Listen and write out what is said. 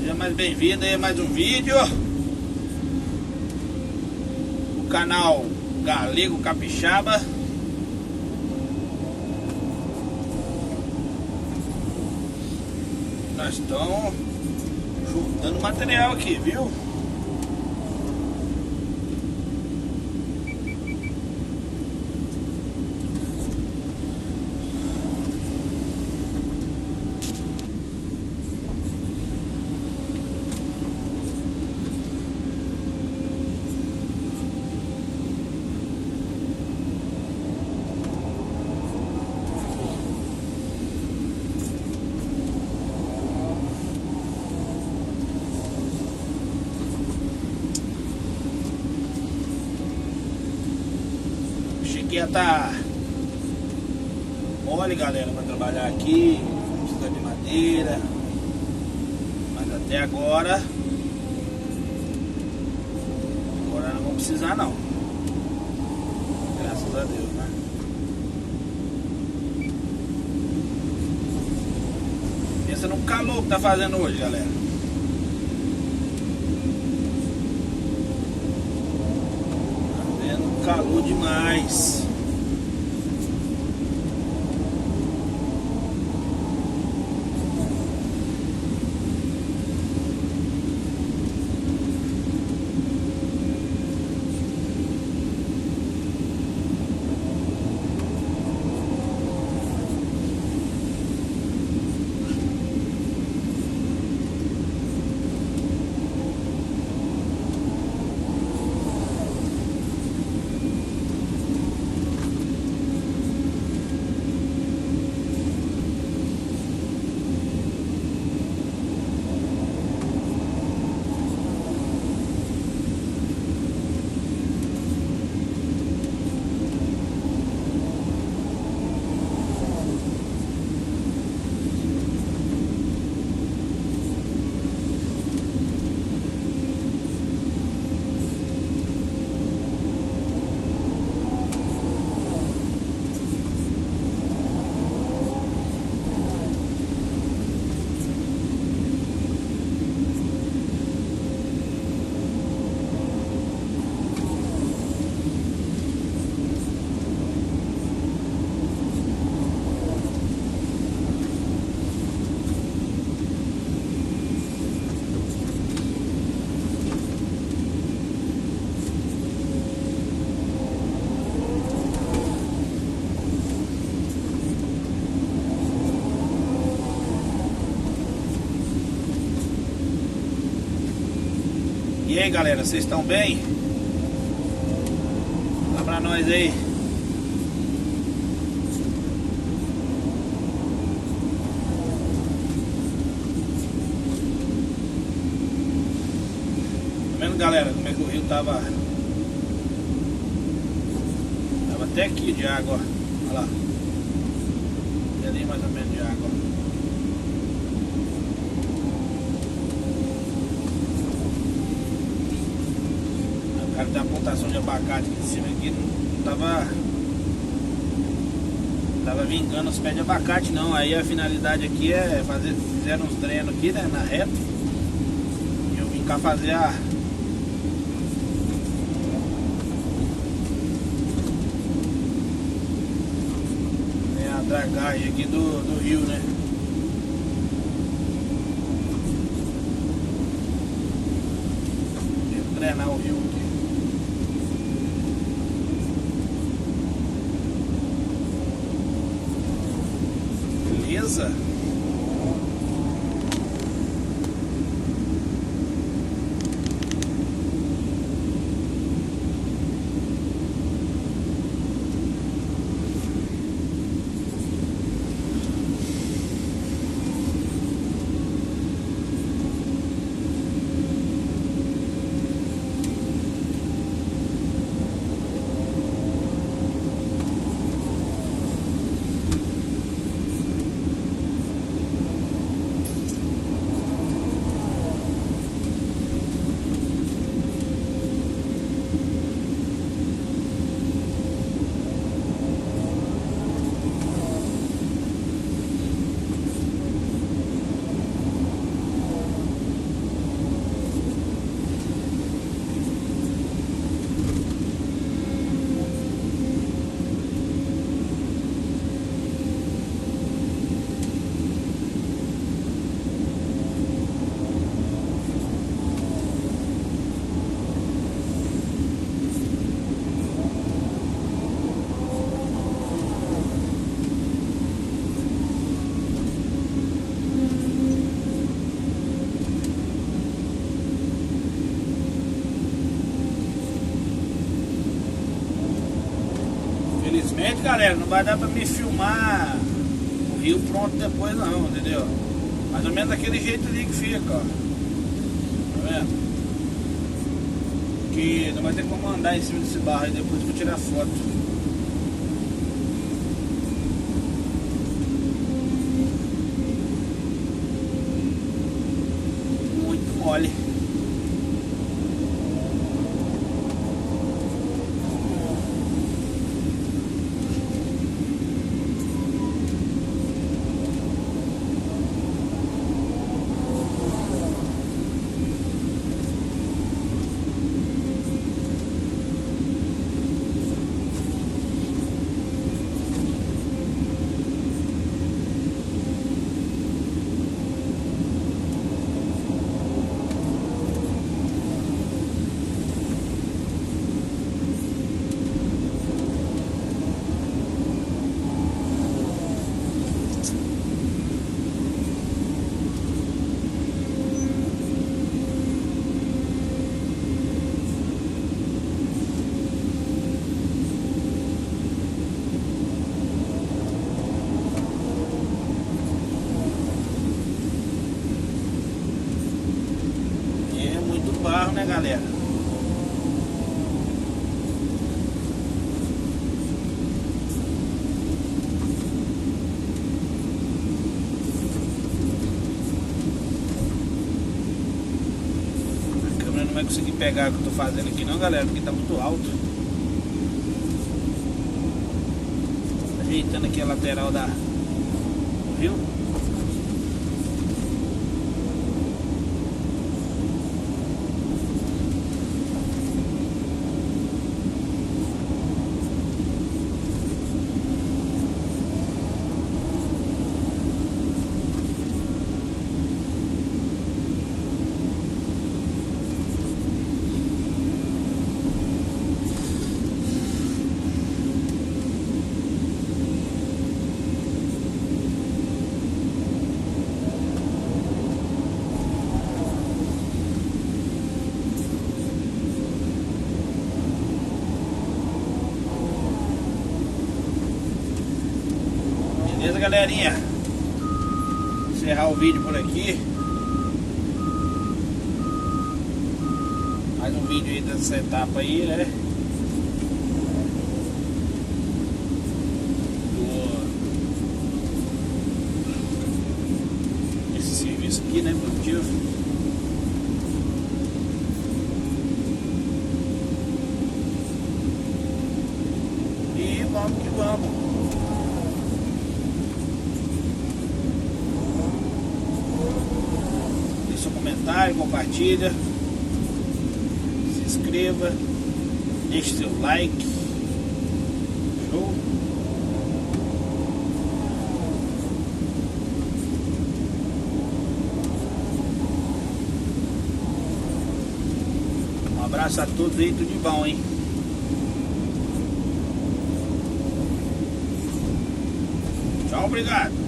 Seja mais bem-vindo aí a mais um vídeo. O canal Galego Capixaba. Nós estamos juntando material aqui, viu? Ia tá mole, galera, para trabalhar aqui, precisa de madeira, mas até agora não vamos precisar não, graças a Deus, né? Pensa no calor que tá fazendo hoje, galera. Tá vendo calor demais. E aí, galera, vocês estão bem? Fala pra nós aí. Tá vendo, galera, como é que o rio tava até aqui de água, olha lá. E ali mais ou menos de água. Cara, tem uma plantação de abacate aqui em cima, aqui não tava vingando os pés de abacate não. Aí a finalidade aqui é fazer, fizeram uns drenos aqui, né, na reta. E eu vim cá fazer a dragagem aqui do rio, né? Tem que drenar o rio aqui. Beleza? galera, não vai dar pra me filmar o rio pronto depois não, entendeu? Mais ou menos daquele jeito ali que fica, ó. Tá vendo? Que não vai ter como andar em cima desse barro aí depois pra tirar foto. Muito mole. Barro, né, galera? A câmera não vai conseguir pegar o que eu tô fazendo aqui não, galera, porque tá muito alto. Ajeitando aqui a lateral da rio. Beleza, galerinha? Encerrar o vídeo por aqui. Mais um vídeo aí dessa etapa aí, né? Esse serviço aqui, né? Produtivo. E vamos que vamos. Comentário, compartilha, se inscreva, deixe seu like. Show? Um abraço a todos aí, tudo de bom, hein? Tchau, obrigado.